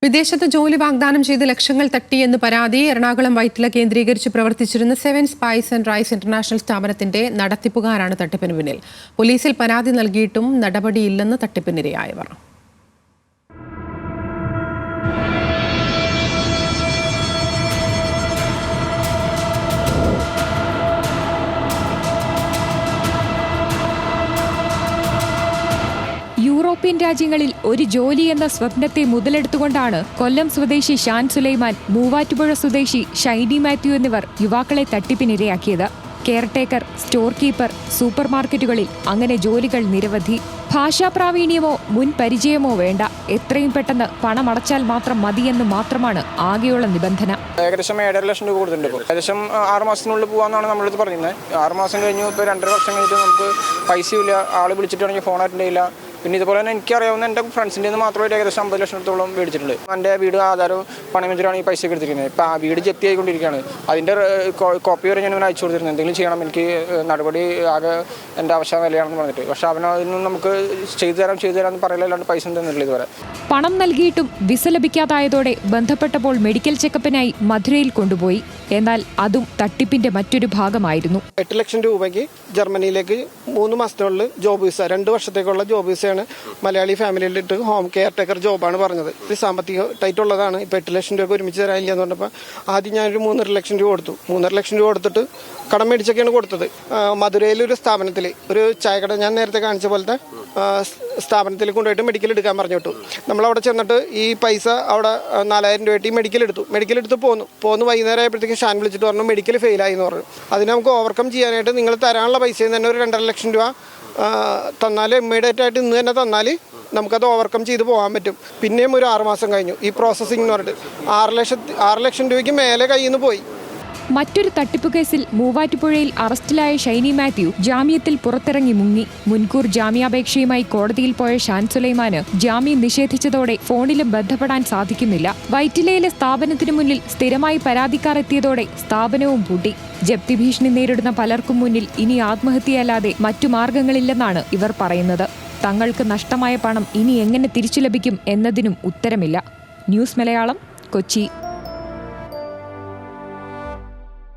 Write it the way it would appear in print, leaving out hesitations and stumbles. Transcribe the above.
വിദേശത്ത് ജോലി വാഗ്ദാനം ചെയ്ത് ലക്ഷങ്ങൾ തട്ടിയെന്ന് പരാതി. എറണാകുളം വൈറ്റില കേന്ദ്രീകരിച്ച് പ്രവർത്തിച്ചിരുന്ന 7 സ്പൈസ് ആൻഡ് റൈസ് ഇന്റർനാഷണൽ സ്ഥാപനത്തിന്റെ നടത്തിപ്പുകാരാണ് തട്ടിപ്പിന് പിന്നിൽ. പോലീസിൽ പരാതി നൽകിയിട്ടും നടപടിയില്ലെന്ന് തട്ടിപ്പിനിരയായവർ. യൂറോപ്യൻ രാജ്യങ്ങളിൽ ഒരു ജോലി എന്ന സ്വപ്നത്തെ മുതലെടുത്തുകൊണ്ടാണ് കൊല്ലം സ്വദേശി ഷാൻ സുലൈമാൻ, മൂവാറ്റുപുഴ സ്വദേശി ഷൈനി മാത്യു എന്നിവർ യുവാക്കളെ തട്ടിപ്പിനിരയാക്കിയത്. കെയർടേക്കർ, സ്റ്റോർ കീപ്പർ, സൂപ്പർ മാർക്കറ്റുകളിൽ അങ്ങനെ ജോലികൾ നിരവധി. ഭാഷാ പ്രാവീണ്യമോ മുൻ പരിചയമോ വേണ്ട, എത്രയും പെട്ടെന്ന് പണമടച്ചാൽ മാത്രം മതിയെന്ന് മാത്രമാണ് ആകെയുള്ള നിബന്ധന. ഏകദേശം 7.5 ലക്ഷം രൂപ കൊടുത്തിട്ടുണ്ട്. ഏകദേശം 6 മാസത്തിനുള്ളിൽ പോകാമെന്നാണ് നമ്മളത് പറയുന്നത്. 6 മാസം കഴിഞ്ഞു, ഇപ്പോൾ 2.5 വർഷം കഴിഞ്ഞിട്ട് നമുക്ക് പൈസയില്ല, ആൾ വിളിച്ചിട്ടാണെങ്കിൽ ഫോൺ അറ്റൻഡ് ചെയ്യില്ല. പിന്നെ ഇതുപോലെ തന്നെ എനിക്കറിയാവുന്ന എൻ്റെ ഫ്രണ്ട്സിൻ്റെ നിന്ന് മാത്രമായിട്ട് ഏകദേശം 50 ലക്ഷത്തോളം മേടിച്ചിട്ടുണ്ട്. എൻ്റെ വീട് ആധാരവും പണം വെച്ചിട്ടാണ് ഈ പൈസ എടുത്തിരിക്കുന്നത്. ഇപ്പോൾ ആ വീട് ജപ്തി ആയിക്കൊണ്ടിരിക്കുകയാണ്. അതിൻ്റെ കോപ്പി വരെ ഞാൻ അയച്ചു കൊടുത്തിരുന്നത്. എന്തെങ്കിലും ചെയ്യണം, എനിക്ക് നടപടി ആകെ എൻ്റെ ആവശ്യ വിലയാണെന്ന് പറഞ്ഞിട്ട്. പക്ഷേ അവനൊന്നും നമുക്ക് ചെയ്തു തരാമെന്ന് പറയലല്ലാണ്ട് പൈസ തന്നില്ല ഇതുവരെ. പണം നൽകിയിട്ടും വിസ ലഭിക്കാതായതോടെ ബന്ധപ്പെട്ടപ്പോൾ മെഡിക്കൽ ചെക്കപ്പിനായി മധുരയിൽ കൊണ്ടുപോയി. എന്നാൽ അതും തട്ടിപ്പിന്റെ മറ്റൊരു ഭാഗമായിരുന്നു. 8 ലക്ഷം രൂപയ്ക്ക് ജർമ്മനിയിലേക്ക് 3 മാസത്തിനുള്ളിൽ ജോബ് വിസ, 2 വർഷത്തേക്കുള്ള ജോബ് വിസയാണ് മലയാളി ഫാമിലിയിലിട്ട് ഹോം കെയർ ടേക്കർ ജോബാണ് പറഞ്ഞത്. ഇത് സാമ്പത്തിക ടൈറ്റ് ഉള്ളതാണ്. ഇപ്പോൾ 8 ലക്ഷം രൂപ ഒരുമിച്ച് തരാനില്ല എന്ന് പറഞ്ഞപ്പോൾ ആദ്യം ഞാനൊരു 3.5 ലക്ഷം രൂപ കൊടുത്തു. 3.5 ലക്ഷം രൂപ കൊടുത്തിട്ട് കടം മേടിച്ചൊക്കെയാണ് കൊടുത്തത്. മധുരയിലൊരു സ്ഥാപനത്തിൽ, ഒരു ചായക്കട, ഞാൻ നേരത്തെ കാണിച്ച പോലത്തെ സ്ഥാപനത്തിൽ കൊണ്ടുപോയിട്ട് മെഡിക്കൽ എടുക്കാൻ പറഞ്ഞു വിട്ടു. നമ്മളവിടെ ചെന്നിട്ട് ഈ പൈസ അവിടെ 4000 രൂപയായിട്ട് ഈ മെഡിക്കൽ എടുത്ത് പോന്നു വൈകുന്നേരം ആയപ്പോഴത്തേക്ക് ഷാൻ വിളിച്ചിട്ട് പറഞ്ഞു മെഡിക്കൽ ഫെയിലായി എന്ന് പറഞ്ഞു. അതിന് നമുക്ക് ഓവർകം ചെയ്യാനായിട്ട് നിങ്ങൾ തരാനുള്ള പൈസയിൽ തന്നെ ഒരു 2.5 ലക്ഷം രൂപ തന്നാൽ, ഇമ്മീഡിയറ്റ് ആയിട്ട് ഇന്ന് തന്നെ തന്നാൽ നമുക്കത് ഓവർകം ചെയ്ത് പോകാൻ പറ്റും. പിന്നെയും ഒരു 6 മാസം കഴിഞ്ഞു. ഈ പ്രോസസ്സിംഗ് എന്ന് പറഞ്ഞിട്ട് 6 ലക്ഷം രൂപയ്ക്ക് മേലെ കയ്യിൽ നിന്ന് പോയി. മറ്റൊരു തട്ടിപ്പ് കേസിൽ മൂവാറ്റുപുഴയിൽ അറസ്റ്റിലായ ഷൈനി മാത്യു ജാമ്യത്തിൽ പുറത്തിറങ്ങി മുങ്ങി. മുൻകൂർ ജാമ്യാപേക്ഷയുമായി കോടതിയിൽ പോയ ഷാൻ സുലൈമാന് ജാമ്യം നിഷേധിച്ചതോടെ ഫോണിലും ബന്ധപ്പെടാൻ സാധിക്കുന്നില്ല. വൈറ്റിലയിലെ സ്ഥാപനത്തിനു മുന്നിൽ സ്ഥിരമായി പരാതിക്കാർ എത്തിയതോടെ സ്ഥാപനവും പൂട്ടി. ജപ്തി ഭീഷണി നേരിടുന്ന പലർക്കും മുന്നിൽ ഇനി ആത്മഹത്യയല്ലാതെ മറ്റു മാർഗങ്ങളില്ലെന്നാണ് ഇവർ പറയുന്നത്. തങ്ങൾക്ക് നഷ്ടമായ പണം ഇനി എങ്ങനെ തിരിച്ചു ലഭിക്കും എന്നതിനും ഉത്തരമില്ല. ന്യൂസ് മലയാളം, കൊച്ചി.